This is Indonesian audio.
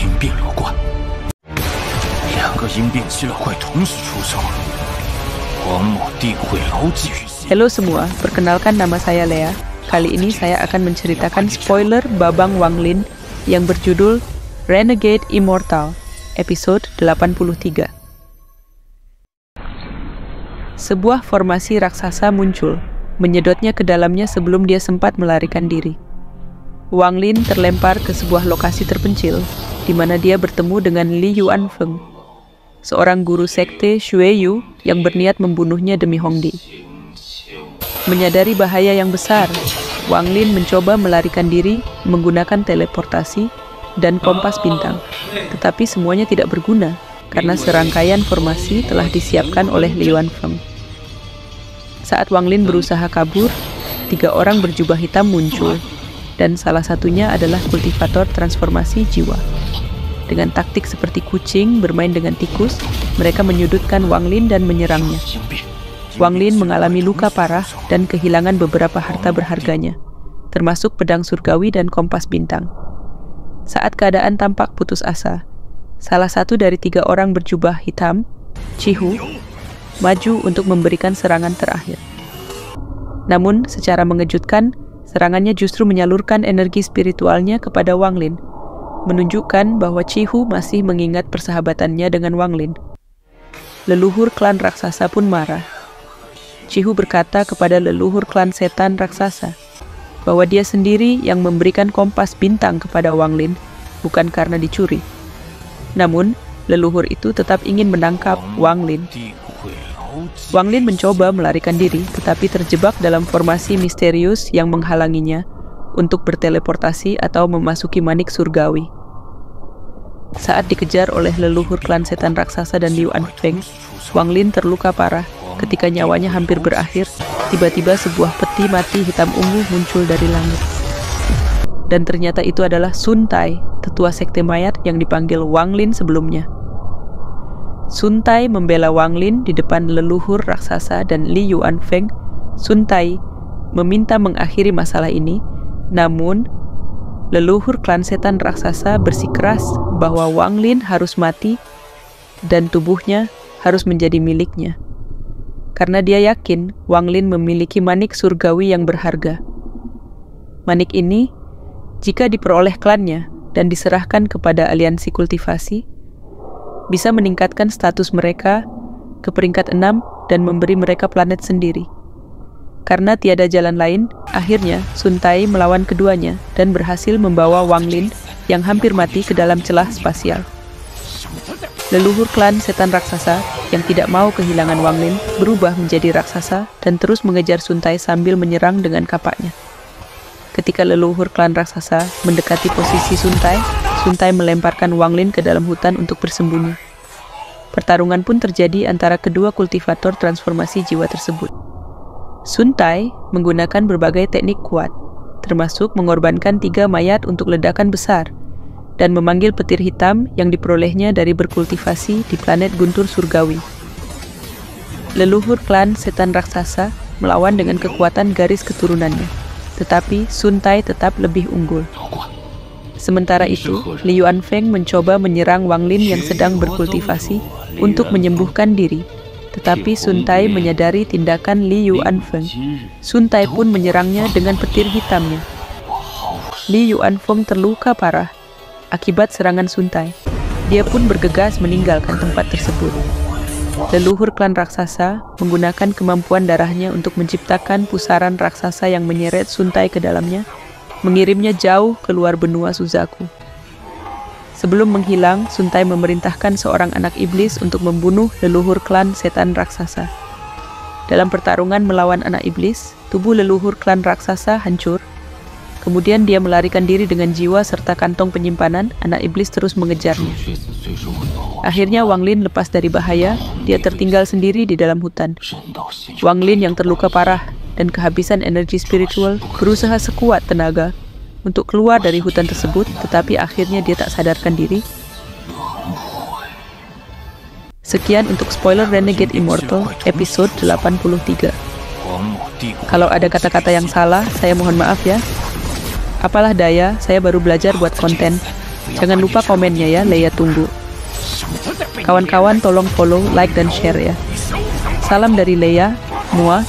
阴变罗贯，两个阴变七老怪同时出手，王某定会牢记于心。 Halo semua, perkenalkan nama saya Lea. Kali ini saya akan menceritakan spoiler Babang Wanglin yang berjudul Renegade Immortal, episode 83. Sebuah formasi raksasa muncul, menyedotnya ke dalamnya sebelum dia sempat melarikan diri. Wanglin terlempar ke sebuah lokasi terpencil, di mana dia bertemu dengan Li Yuanfeng, seorang guru sekte Xueyu yang berniat membunuhnya demi Hongdi. Menyadari bahaya yang besar, Wanglin mencoba melarikan diri menggunakan teleportasi dan kompas bintang, tetapi semuanya tidak berguna karena serangkaian formasi telah disiapkan oleh Li Yuanfeng. Saat Wanglin berusaha kabur, 3 orang berjubah hitam muncul, dan salah satunya adalah kultivator transformasi jiwa. Dengan taktik seperti kucing bermain dengan tikus, mereka menyudutkan Wanglin dan menyerangnya. Wanglin mengalami luka parah dan kehilangan beberapa harta berharganya, termasuk pedang surgawi dan kompas bintang. Saat keadaan tampak putus asa, salah satu dari 3 orang berjubah hitam, Chihu, maju untuk memberikan serangan terakhir. Namun, secara mengejutkan, serangannya justru menyalurkan energi spiritualnya kepada Wanglin, menunjukkan bahwa Chihu masih mengingat persahabatannya dengan Wanglin. Leluhur klan raksasa pun marah. Chihu berkata kepada leluhur klan setan raksasa bahwa dia sendiri yang memberikan kompas bintang kepada Wanglin, bukan karena dicuri. Namun, leluhur itu tetap ingin menangkap Wanglin. Wanglin mencoba melarikan diri, tetapi terjebak dalam formasi misterius yang menghalanginya untuk berteleportasi atau memasuki manik surgawi. Saat dikejar oleh leluhur klan setan raksasa dan Li Yuanfeng, Wanglin terluka parah. Ketika nyawanya hampir berakhir, tiba-tiba sebuah peti mati hitam ungu muncul dari langit. Dan ternyata itu adalah Sun Tai, tetua sekte mayat yang dipanggil Wanglin sebelumnya. Sun Tai membela Wanglin di depan leluhur raksasa dan Li Yuanfeng. Sun Tai meminta mengakhiri masalah ini, namun leluhur klan setan raksasa bersikeras bahwa Wanglin harus mati dan tubuhnya harus menjadi miliknya. Karena dia yakin Wanglin memiliki manik surgawi yang berharga. Manik ini, jika diperoleh klannya dan diserahkan kepada aliansi kultivasi, bisa meningkatkan status mereka ke peringkat 6 dan memberi mereka planet sendiri. Karena tiada jalan lain, akhirnya Sun Tai melawan keduanya dan berhasil membawa Wanglin yang hampir mati ke dalam celah spasial. Leluhur klan setan raksasa yang tidak mau kehilangan Wanglin berubah menjadi raksasa dan terus mengejar Sun Tai sambil menyerang dengan kapaknya. Ketika leluhur klan raksasa mendekati posisi Sun Tai melemparkan Wanglin ke dalam hutan untuk bersembunyi. Pertarungan pun terjadi antara kedua kultivator transformasi jiwa tersebut. Sun Tai menggunakan berbagai teknik kuat, termasuk mengorbankan 3 mayat untuk ledakan besar, dan memanggil petir hitam yang diperolehnya dari berkultivasi di planet guntur surgawi. Leluhur klan setan raksasa melawan dengan kekuatan garis keturunannya, tetapi Sun Tai tetap lebih unggul. Sementara itu, Li Yuanfeng mencoba menyerang Wanglin yang sedang berkultivasi untuk menyembuhkan diri, tetapi Sun Tai menyadari tindakan Li Yuanfeng. Sun Tai pun menyerangnya dengan petir hitamnya. Li Yuanfeng terluka parah akibat serangan Sun Tai. Dia pun bergegas meninggalkan tempat tersebut. Leluhur klan raksasa menggunakan kemampuan darahnya untuk menciptakan pusaran raksasa yang menyeret Sun Tai ke dalamnya, mengirimnya jauh keluar benua Suzaku. Sebelum menghilang, Sun Tai memerintahkan seorang anak iblis untuk membunuh leluhur klan setan raksasa. Dalam pertarungan melawan anak iblis, tubuh leluhur klan raksasa hancur. Kemudian dia melarikan diri dengan jiwa serta kantong penyimpanan. Anak iblis terus mengejarnya. Akhirnya Wanglin lepas dari bahaya. Dia tertinggal sendiri di dalam hutan. Wanglin yang terluka parah dan kehabisan energi spiritual berusaha sekuat tenaga untuk keluar dari hutan tersebut, tetapi akhirnya dia tak sadarkan diri. Sekian untuk spoiler Renegade Immortal episode 83. Kalau ada kata-kata yang salah, saya mohon maaf ya. Apalah daya, saya baru belajar buat konten. Jangan lupa komennya ya, Leia tunggu. Kawan-kawan tolong follow, like, dan share ya. Salam dari Leia, Mua,